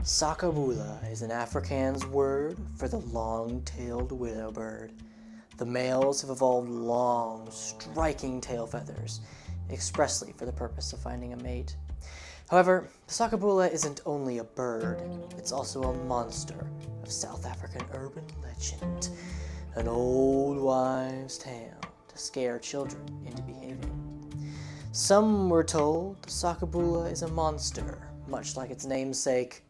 Sakabula is an Afrikaans word for the long-tailed widowbird. The males have evolved long, striking tail feathers, expressly for the purpose of finding a mate. However, the Sakabula isn't only a bird, it's also a monster of South African urban legend. An old wives' tale to scare children into behaving. Some were told the Sakabula is a monster, much like its namesake,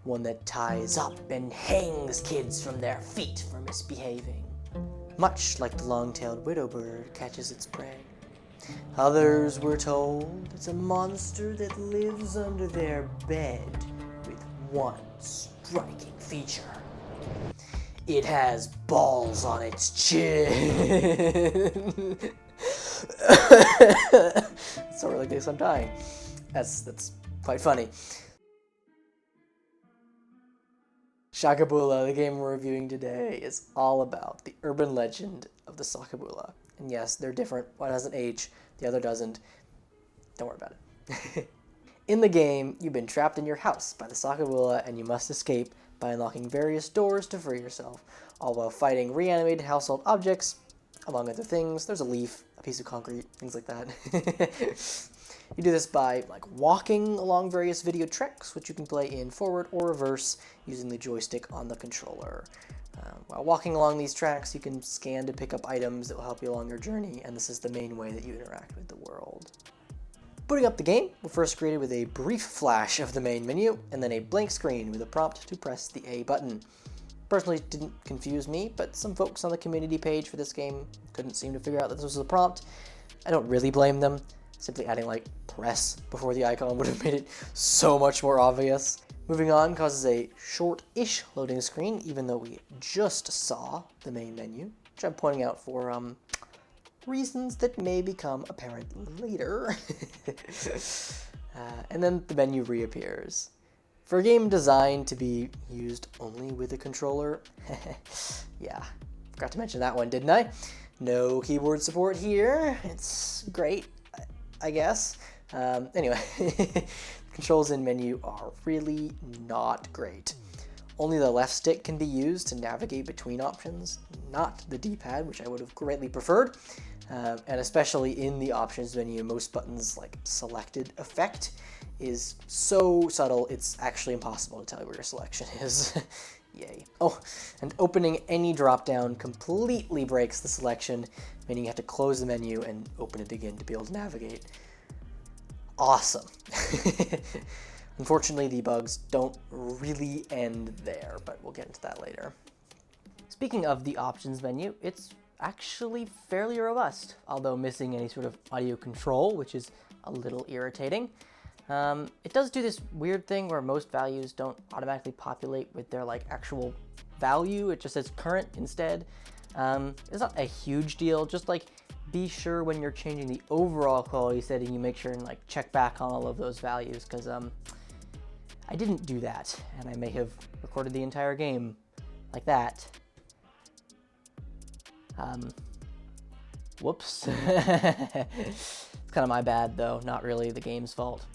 one that ties up and hangs kids from their feet for misbehaving, much like the long-tailed widowbird catches its prey. Others were told it's a monster that lives under their bed with one striking feature. It has balls on its chin. It's sort of like this, I'm dying. That's quite funny. Shakabula, the game we're reviewing today, is all about the urban legend of the Sakabula. And yes, they're different. One doesn't age, the other doesn't. Don't worry about it. In the game, you've been trapped in your house by the Sakabula, and you must escape by unlocking various doors to free yourself, all while fighting reanimated household objects, among other things. There's a leaf, a piece of concrete, things like that. You do this by walking along various video tracks, which you can play in forward or reverse using the joystick on the controller. While walking along these tracks, you can scan to pick up items that will help you along your journey, and this is the main way that you interact with the world. Booting up the game, we're first greeted with a brief flash of the main menu, and then a blank screen with a prompt to press the A button. Personally, it didn't confuse me, but some folks on the community page for this game couldn't seem to figure out that this was a prompt. I don't really blame them. Simply adding press before the icon would have made it so much more obvious. Moving on causes a short-ish loading screen, even though we just saw the main menu, which I'm pointing out for reasons that may become apparent later. And then the menu reappears. For a game designed to be used only with a controller, yeah, forgot to mention that one, didn't I? No keyboard support here. It's great, I guess. Anyway, controls in menu are really not great. Only the left stick can be used to navigate between options, not the D-pad, which I would have greatly preferred. And especially in the options menu, most buttons selected effect is so subtle it's actually impossible to tell where your selection is. Yay. Oh, and opening any drop-down completely breaks the selection, meaning you have to close the menu and open it again to be able to navigate. Awesome. Unfortunately, the bugs don't really end there, but we'll get into that later. Speaking of the options menu, it's actually fairly robust, although missing any sort of audio control, which is a little irritating. It does do this weird thing where most values don't automatically populate with their actual value. It just says current instead. It's not a huge deal, just be sure when you're changing the overall quality setting, you make sure and check back on all of those values, because I didn't do that, and I may have recorded the entire game like that. Whoops. It's kind of my bad though, not really the game's fault.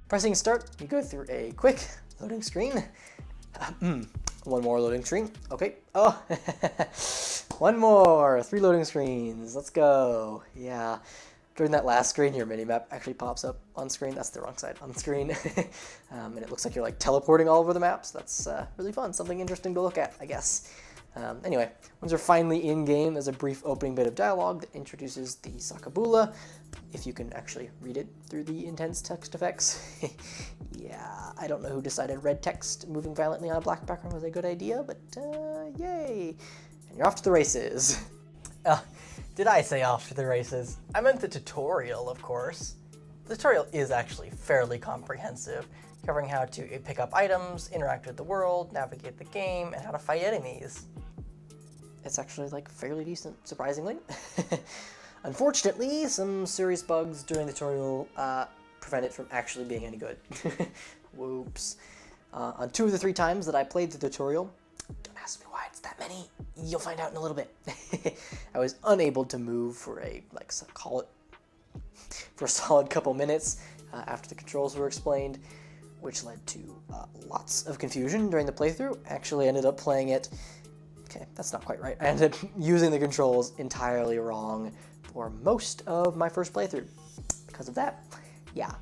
Pressing start, you go through a quick loading screen. One more loading screen. Okay. Oh, one more. 3 loading screens. Let's go. Yeah. During that last screen, your minimap actually pops up on screen. That's the wrong side on screen. And it looks like you're teleporting all over the maps. That's really fun. Something interesting to look at, I guess. Anyway, once you're finally in-game, there's a brief opening bit of dialogue that introduces the Sakabula, if you can actually read it through the intense text effects. Yeah, I don't know who decided red text moving violently on a black background was a good idea, but yay! And you're off to the races. Did I say off to the races? I meant the tutorial, of course. The tutorial is actually fairly comprehensive, covering how to pick up items, interact with the world, navigate the game, and how to fight enemies. It's actually fairly decent, surprisingly. Unfortunately, some serious bugs during the tutorial prevent it from actually being any good. Whoops. On 2 of the 3 times that I played the tutorial, don't ask me why it's that many, you'll find out in a little bit. I was unable to move for a solid couple minutes after the controls were explained, which led to lots of confusion during the playthrough. Actually ended up playing it, okay, that's not quite right. I ended up using the controls entirely wrong for most of my first playthrough. Because of that, yeah,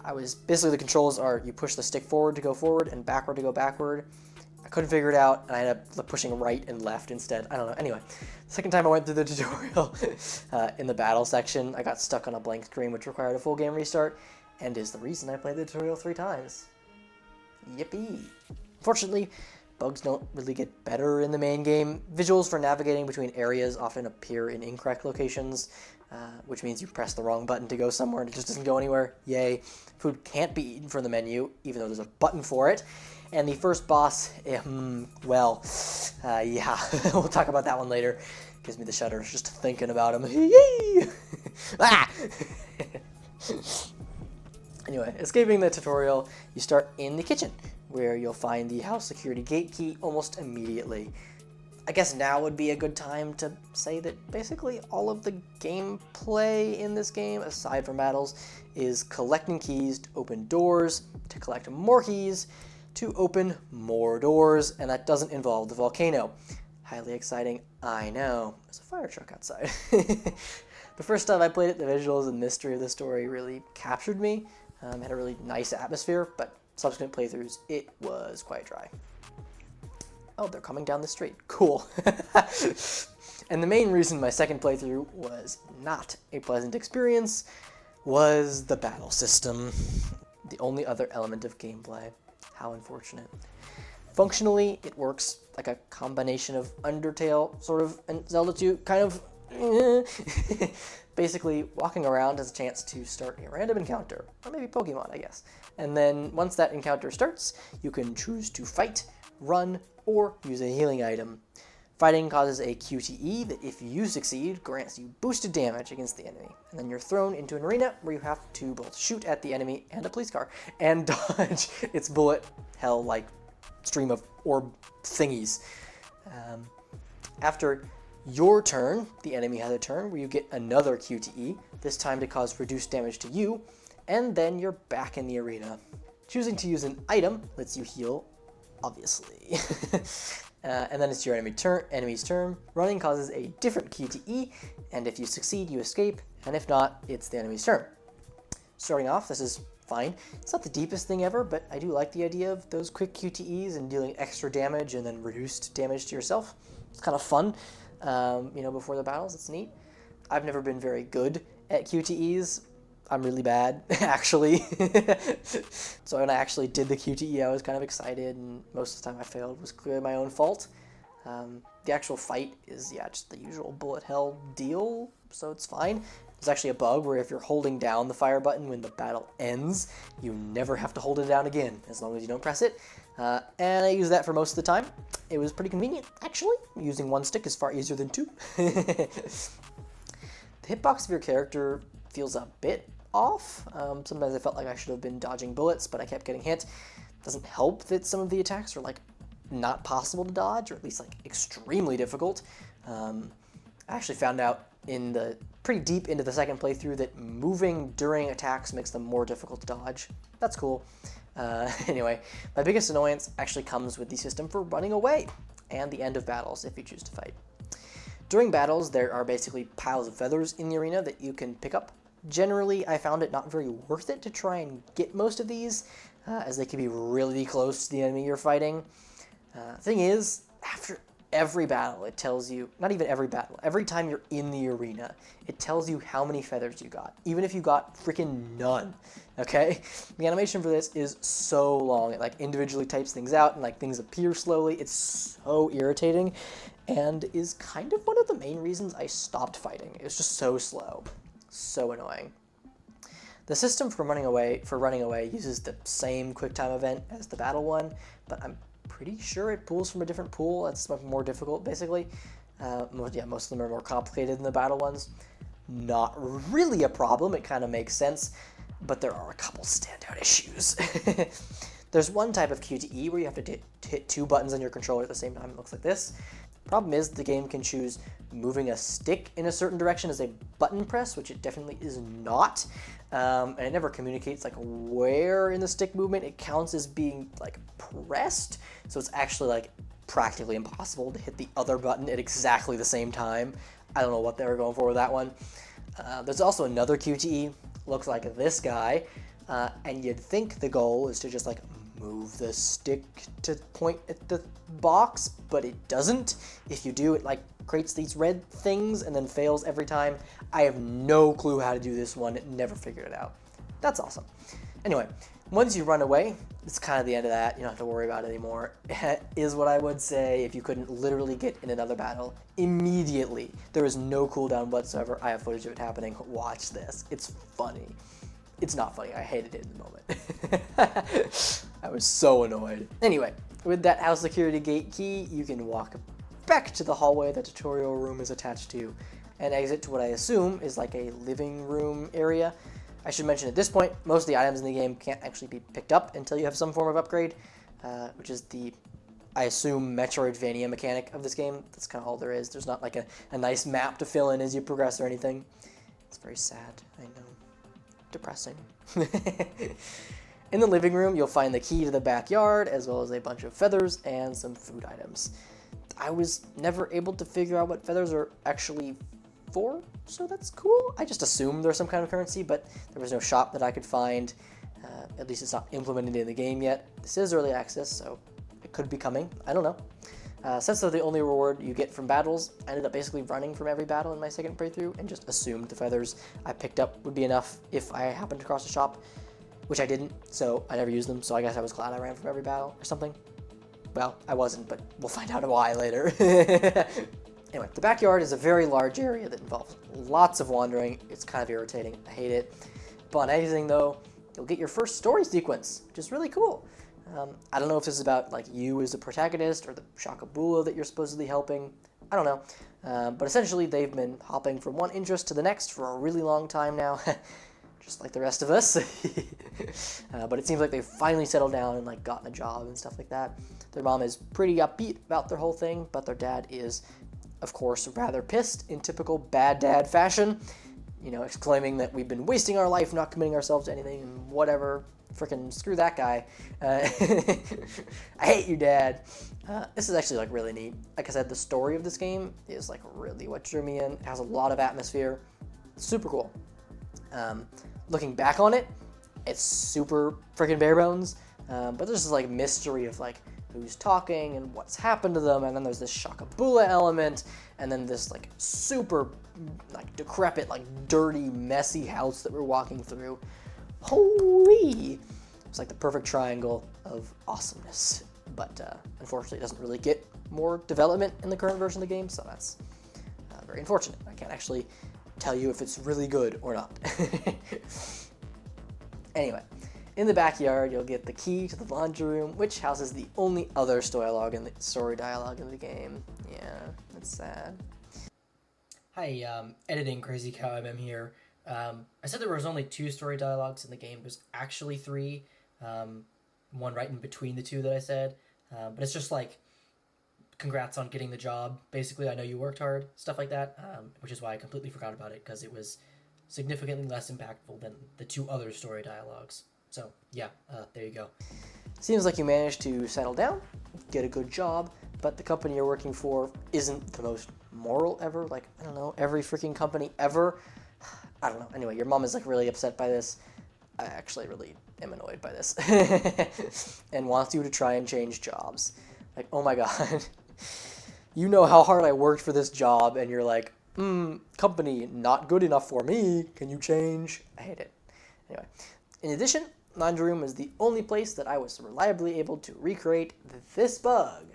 I was, basically the controls are you push the stick forward to go forward and backward to go backward. I couldn't figure it out, and I ended up pushing right and left instead. I don't know. Anyway, the second time I went through the tutorial, in the battle section, I got stuck on a blank screen, which required a full game restart, and is the reason I played the tutorial 3 times. Yippee! Unfortunately, bugs don't really get better in the main game. Visuals for navigating between areas often appear in incorrect locations, which means you press the wrong button to go somewhere and it just doesn't go anywhere. Yay. Food can't be eaten from the menu, even though there's a button for it. And the first boss, yeah, we'll talk about that one later. Gives me the shudders just thinking about him. Yay! Ah! Anyway, escaping the tutorial, you start in the kitchen, where you'll find the house security gate key almost immediately. I guess now would be a good time to say that basically all of the gameplay in this game, aside from battles, is collecting keys to open doors, to collect more keys, to open more doors, and that doesn't involve the volcano. Highly exciting, I know. There's a fire truck outside. The first time I played it, the visuals and mystery of the story really captured me. Had a really nice atmosphere, but subsequent playthroughs, it was quite dry. Oh, they're coming down the street. Cool. And the main reason my second playthrough was not a pleasant experience was the battle system. The only other element of gameplay. How unfortunate. Functionally, it works like a combination of Undertale, sort of, and Zelda 2, kind of. Basically, walking around has a chance to start a random encounter, or maybe Pokemon, I guess. And then once that encounter starts, you can choose to fight, run, or use a healing item. Fighting causes a QTE that, if you succeed, grants you boosted damage against the enemy. And then you're thrown into an arena where you have to both shoot at the enemy and a police car, and dodge its bullet hell-like stream of orb thingies. After your turn, the enemy has a turn where you get another QTE, this time to cause reduced damage to you, and then you're back in the arena. Choosing to use an item lets you heal, obviously. And then it's your enemy's turn. Running causes a different QTE, and if you succeed, you escape, and if not, it's the enemy's turn. Starting off, this is fine. It's not the deepest thing ever, but I do like the idea of those quick QTEs and dealing extra damage and then reduced damage to yourself. It's kind of fun, before the battles. It's neat. I've never been very good at QTEs. I'm really bad, actually. So when I actually did the QTE, I was kind of excited, and most of the time I failed. It was clearly my own fault. The actual fight is, just the usual bullet hell deal, so it's fine. There's actually a bug where if you're holding down the fire button when the battle ends, you never have to hold it down again, as long as you don't press it. And I use that for most of the time. It was pretty convenient, actually. Using one stick is far easier than two. The hitbox of your character feels a bit off. Sometimes I felt like I should have been dodging bullets, but I kept getting hit. Doesn't help that some of the attacks are not possible to dodge, or at least extremely difficult. I actually found out pretty deep into the second playthrough that moving during attacks makes them more difficult to dodge. That's cool. Anyway, my biggest annoyance actually comes with the system for running away and the end of battles if you choose to fight. During battles, there are basically piles of feathers in the arena that you can pick up. Generally, I found it not very worth it to try and get most of these, as they can be really close to the enemy you're fighting. Thing is, after every battle, it tells you, not even every battle, every time you're in the arena, it tells you how many feathers you got, even if you got freaking none, okay? The animation for this is so long. It individually types things out and things appear slowly. It's so irritating, and is kind of one of the main reasons I stopped fighting. It was just so slow. So annoying. The system for running away uses the same QuickTime event as the battle one, but I'm pretty sure it pulls from a different pool. That's much more difficult, basically. Most of them are more complicated than the battle ones. Not really a problem. It kind of makes sense, but there are a couple standout issues. There's one type of QTE where you have to hit two buttons on your controller at the same time. It looks like this. Problem is, the game can choose moving a stick in a certain direction as a button press, which it definitely is not. And it never communicates like where in the stick movement it counts as being like pressed. So it's actually like practically impossible to hit the other button at exactly the same time. I don't know what they were going for with that one. There's also another QTE, looks like this guy, and you'd think the goal is to just like move the stick to point at the box, but it doesn't. If you do, it like creates these red things and then fails every time. I have no clue how to do this one, never figured it out. That's awesome. Anyway, once you run away, it's kind of the end of that. You don't have to worry about it anymore. Is what I would say if you couldn't literally get in another battle immediately. There is no cooldown whatsoever. I have footage of it happening. Watch this. It's funny. It's not funny. I hated it in the moment. I was so annoyed. Anyway, with that house security gate key, you can walk back to the hallway the tutorial room is attached to and exit to what I assume is like a living room area. I should mention at this point, most of the items in the game can't actually be picked up until you have some form of upgrade, which is the, I assume, Metroidvania mechanic of this game. That's kind of all there is. There's not like a nice map to fill in as you progress or anything. It's very sad, I know. Depressing. In the living room, you'll find the key to the backyard, as well as a bunch of feathers and some food items. I was never able to figure out what feathers are actually for, so that's cool. I just assumed there's some kind of currency, but there was no shop that I could find. At least it's not implemented in the game yet. This is early access, so it could be coming. I don't know. Since they're the only reward you get from battles, I ended up basically running from every battle in my second playthrough and just assumed the feathers I picked up would be enough if I happened to cross a shop, which I didn't, so I never used them, so I guess I was glad I ran from every battle or something. Well, I wasn't, but we'll find out why later. Anyway, the backyard is a very large area that involves lots of wandering. It's kind of irritating. I hate it. Upon exiting, though, you'll get your first story sequence, which is really cool. I don't know if this is about like you as the protagonist or the Shakabula that you're supposedly helping. I don't know. But essentially, they've been hopping from one interest to the next for a really long time now. Just like the rest of us. But it seems like they've finally settled down and like gotten a job and stuff like that. Their mom is pretty upbeat about their whole thing, but their dad is, of course, rather pissed in typical bad dad fashion. You know, exclaiming that we've been wasting our life not committing ourselves to anything and whatever. Frickin' screw that guy. I hate you, Dad. This is actually like really neat. Like I said, the story of this game is like really what drew me in. It has a lot of atmosphere. It's super cool. Looking back on it, it's super freaking bare bones. But there's this like mystery of like who's talking and what's happened to them, and then there's this Shakabula element, and then this like super like decrepit, like dirty, messy house that we're walking through. Holy! It's like the perfect triangle of awesomeness. But unfortunately, it doesn't really get more development in the current version of the game, so that's very unfortunate. I can't actually tell you if it's really good or not. Anyway, in the backyard, you'll get the key to the laundry room, which houses the only other story dialogue in the game. Yeah, that's sad. Hi, editing CrazyCowMM here. I said there was only 2 story dialogues in the game. There's actually 3, one right in between the 2 that I said, but it's just like, congrats on getting the job. Basically, I know you worked hard, stuff like that, which is why I completely forgot about it, because it was significantly less impactful than the 2 other story dialogues. So, yeah, there you go. Seems like you managed to settle down, get a good job, but the company you're working for isn't the most moral ever. Like, I don't know, every freaking company ever. I don't know. Anyway, your mom is like really upset by this. I actually really am annoyed by this. And wants you to try and change jobs. Like, oh my god. You know how hard I worked for this job, and you're like, company, not good enough for me. Can you change? I hate it. Anyway, in addition, laundry room is the only place that I was reliably able to recreate this bug.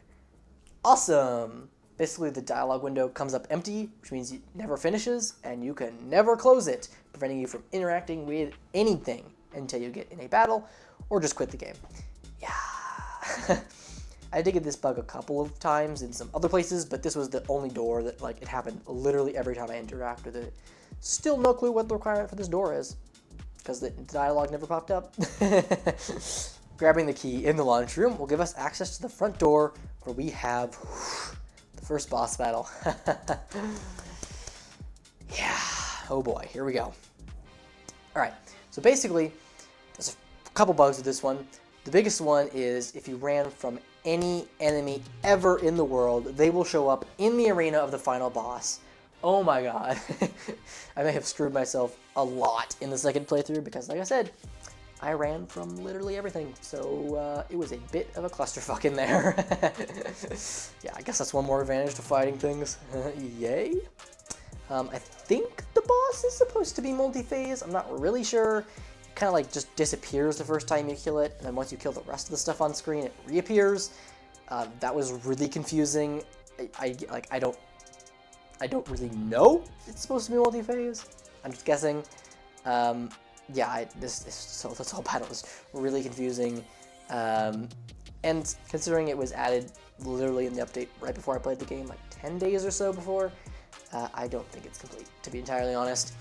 Awesome! Basically, the dialogue window comes up empty, which means it never finishes, and you can never close it, preventing you from interacting with anything until you get in a battle, or just quit the game. Yeah. I did get this bug a couple of times in some other places, but this was the only door that, like, it happened literally every time I interact with it. Still no clue what the requirement for this door is, because the dialogue never popped up. Grabbing the key in the laundry room will give us access to the front door, where we have the First boss battle. Yeah. Oh boy, here we go. Alright, so basically, there's a couple bugs with this one. The biggest one is if you ran from any enemy ever in the world, they will show up in the arena of the final boss. Oh my god. I may have screwed myself a lot in the second playthrough because, like I said, I ran from literally everything, so it was a bit of a clusterfuck in there. Yeah, I guess that's one more advantage to fighting things. Yay. I think the boss is supposed to be multi-phase. I'm not really sure. It kind of like just disappears the first time you kill it, and then once you kill the rest of the stuff on screen, it reappears. That was really confusing. I don't really know if it's supposed to be multi-phase. I'm just guessing. Yeah, this whole battle was really confusing. And considering it was added literally in the update right before I played the game, like 10 days or so before, I don't think it's complete, to be entirely honest.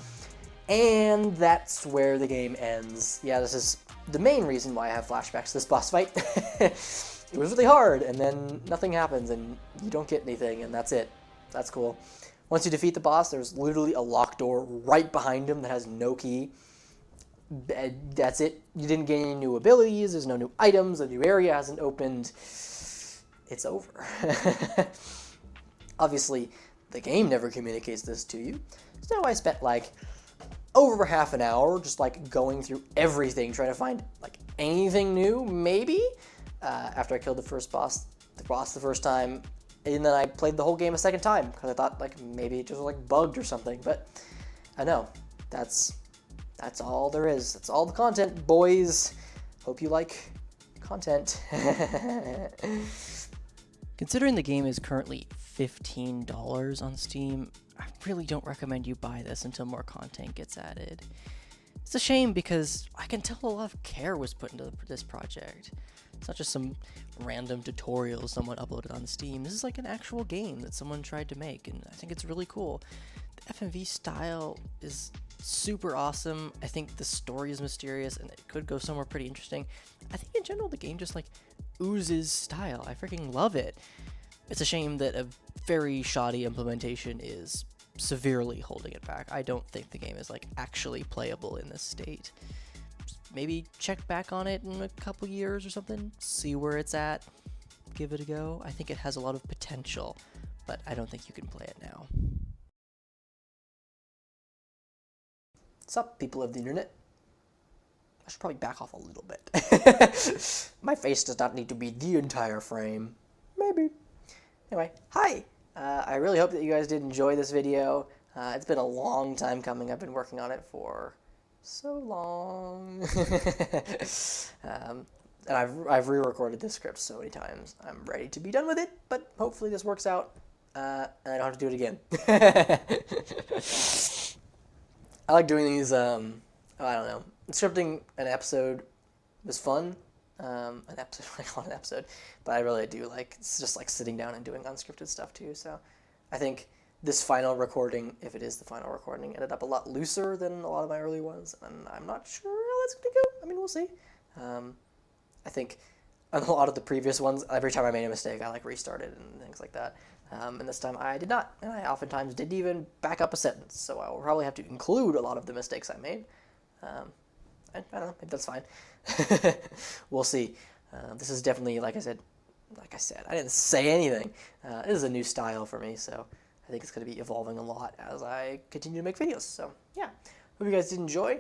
And that's where the game ends. Yeah, this is the main reason why I have flashbacks to this boss fight. It was really hard, and then nothing happens, and you don't get anything, and that's it. That's cool. Once you defeat the boss, there's literally a locked door right behind him that has no key. That's it. You didn't gain any new abilities, there's no new items, a new area hasn't opened. It's over. Obviously, the game never communicates this to you. So I spent like over half an hour just like going through everything, trying to find like anything new, maybe, after I killed the boss the first time. And then I played the whole game a second time because I thought like maybe it just was like bugged or something. But I know that's all there is. That's all the content, boys. Hope you like content. Considering the game is currently $15 on Steam, I really don't recommend you buy this until more content gets added. It's a shame because I can tell a lot of care was put into this project. It's not just some random tutorial someone uploaded on Steam. This is like an actual game that someone tried to make, and I think it's really cool. The FMV style is super awesome. I think the story is mysterious, and it could go somewhere pretty interesting. I think in general the game just like oozes style. I freaking love it. It's a shame that a very shoddy implementation is severely holding it back. I don't think the game is like actually playable in this state. Maybe check back on it in a couple years or something, see where it's at, give it a go. I think it has a lot of potential, but I don't think you can play it now. What's up, people of the internet? I should probably back off a little bit. My face does not need to be the entire frame. Maybe. Anyway, hi! I really hope that you guys did enjoy this video. It's been a long time coming. I've been working on it for so long. And I've re-recorded this script so many times. I'm ready to be done with it, but hopefully this works out, and I don't have to do it again. I like doing these, I don't know. Scripting an episode was fun. An episode, I call it an episode, but I really do like, it's just like sitting down and doing unscripted stuff too, so I think this final recording, if it is the final recording, ended up a lot looser than a lot of my early ones, and I'm not sure how that's going to go. I mean, we'll see. I think on a lot of the previous ones, every time I made a mistake, I like restarted and things like that. And this time I did not, and I oftentimes didn't even back up a sentence, so I will probably have to include a lot of the mistakes I made. I don't know, maybe that's fine. We'll see. This is definitely, like I said, I didn't say anything. This is a new style for me, so I think it's going to be evolving a lot as I continue to make videos. So, yeah. Hope you guys did enjoy.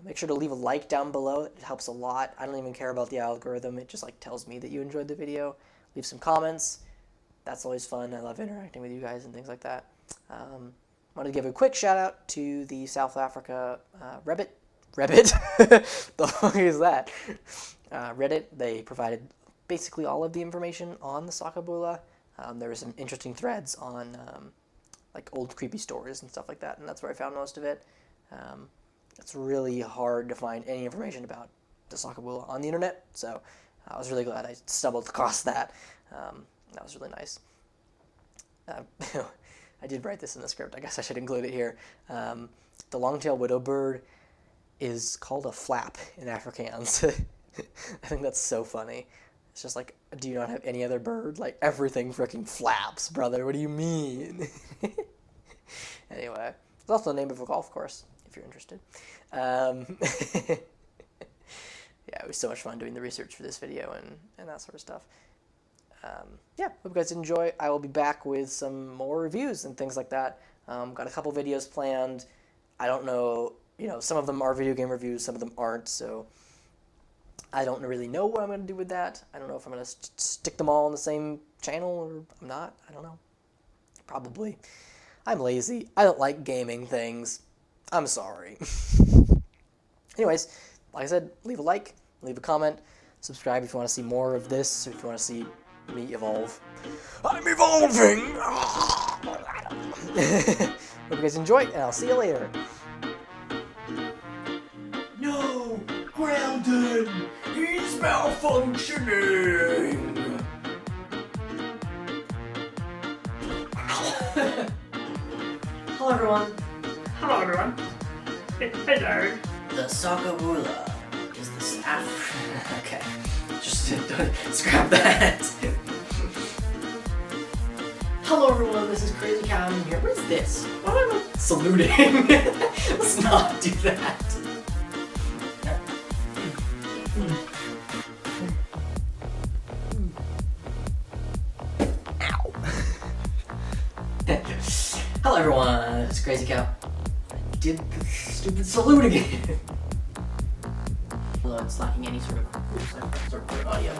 Make sure to leave a like down below. It helps a lot. I don't even care about the algorithm. It just like tells me that you enjoyed the video. Leave some comments. That's always fun. I love interacting with you guys and things like that. Wanted to give a quick shout out to the South Africa Reddit. The fuck is that? Reddit. They provided basically all of the information on the Sakabula. There were some interesting threads on like old creepy stories and stuff like that, and that's where I found most of it. It's really hard to find any information about the Sakabula on the internet, so I was really glad I stumbled across that. That was really nice. I did write this in the script. I guess I should include it here. The Long Tailed Widowbird is called a flap in Afrikaans. I think that's so funny. It's just like Do you not have any other bird? Like, everything freaking flaps, brother. What do you mean? Anyway, it's also the name of a golf course, if you're interested. Yeah, it was so much fun doing the research for this video and that sort of stuff. Yeah, hope you guys enjoy. I will be back with some more reviews and things like that. Got a couple videos planned. I don't know, some of them are video game reviews, some of them aren't, so I don't really know what I'm going to do with that. I don't know if I'm going to stick them all on the same channel or I'm not. I don't know. Probably. I'm lazy. I don't like gaming things. I'm sorry. Anyways, like I said, leave a like, leave a comment, subscribe if you want to see more of this, or if you want to see me evolve. I'm evolving! Hope you guys enjoy, and I'll see you later. No! Grounded! He's malfunctioning! Hello, everyone. Hello, everyone. Hello. The Sakabula is the okay. Just scrap that. Hello, everyone. This is CrazyCowMM here. What is this? Why am I saluting? Let's not do that. Ow. Hello, everyone. This is CrazyCow. Did the stupid salute again. Although it's lacking any sort of audio.